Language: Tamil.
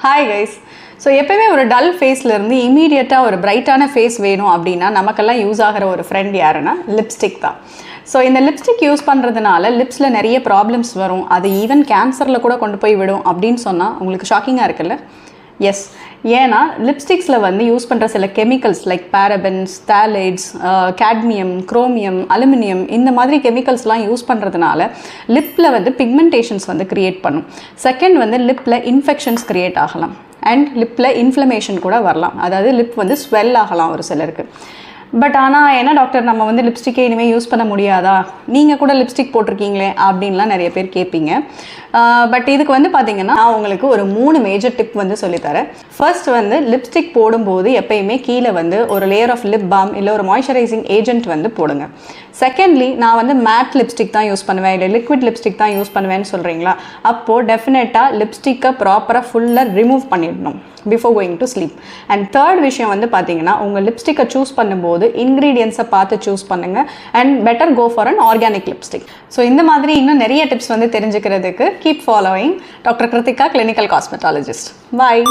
Hi guys. ஸோ எப்போயுமே ஒரு டல் ஃபேஸ்லேருந்து இமீடியட்டாக ஒரு பிரைட்டான ஃபேஸ் வேணும் அப்படின்னா நமக்கெல்லாம் யூஸ் ஆகிற ஒரு ஃப்ரெண்ட் யாருன்னா லிப்ஸ்டிக் தான். ஸோ இந்த லிப்ஸ்டிக் யூஸ் பண்ணுறதுனால லிப்ஸில் நிறைய ப்ராப்ளம்ஸ் வரும், அது ஈவன் கேன்சரில் கூட கொண்டு போய் விடும் அப்படின்னு சொன்னால் உங்களுக்கு ஷாக்கிங்காக இருக்குல்ல? எஸ், ஏன்னா லிப்ஸ்டிக்ஸில் வந்து யூஸ் பண்ணுற சில chemicals like parabens, phthalates, cadmium, chromium, aluminium இந்த மாதிரி கெமிக்கல்ஸ்லாம் யூஸ் பண்ணுறதுனால லிப்பில் வந்து பிக்மெண்டேஷன்ஸ் வந்து க்ரியேட் பண்ணும். செகண்ட் வந்து லிப்பில் இன்ஃபெக்ஷன்ஸ் க்ரியேட் ஆகலாம் அண்ட் லிப்பில் இன்ஃப்ளமேஷன் கூட வரலாம், அதாவது லிப் வந்து ஸ்வெல் ஆகலாம் ஒரு சிலருக்கு. பட் ஆனால் என்ன டாக்டர், நம்ம வந்து லிப்ஸ்டிக்கே இனிமேல் யூஸ் பண்ண முடியாதா, நீங்கள் கூட லிப்ஸ்டிக் போட்டிருக்கீங்களே அப்படின்லாம் நிறைய பேர் கேட்பீங்க. பட் இதுக்கு வந்து பார்த்தீங்கன்னா நான் உங்களுக்கு ஒரு 3 மேஜர் டிப் வந்து சொல்லித்தரேன். ஃபர்ஸ்ட் வந்து லிப்ஸ்டிக் போடும்போது எப்பயுமே கீழே வந்து ஒரு லேயர் ஆஃப் லிப் பாம் இல்லை ஒரு மாய்ஸ்சரைசிங் ஏஜென்ட் வந்து போடுங்க. செகண்ட்லி, நான் வந்து மேட் லிப்ஸ்டிக் தான் யூஸ் பண்ணுவேன் இல்லை லிக்விட் லிப்ஸ்டிக் தான் யூஸ் பண்ணுவேன்னு சொல்கிறீங்களா, அப்போது டெஃபினட்டாக லிப்ஸ்டிக்கை ப்ராப்பராக ஃபுல்லாக ரிமூவ் பண்ணிடணும் before going to sleep. And third விஷயம் வந்து பார்த்தீங்கன்னா உங்கள் லிப்ஸ்டிக்கை சூஸ் பண்ணும்போது இன்க்ரீடியன்ஸை பார்த்து சூஸ் பண்ணுங்கள் and better go for an organic lipstick. So இந்த மாதிரி இன்னும் நிறைய டிப்ஸ் வந்து தெரிஞ்சுக்கிறதுக்கு keep following doctor Krithika, clinical cosmetologist. பாய்.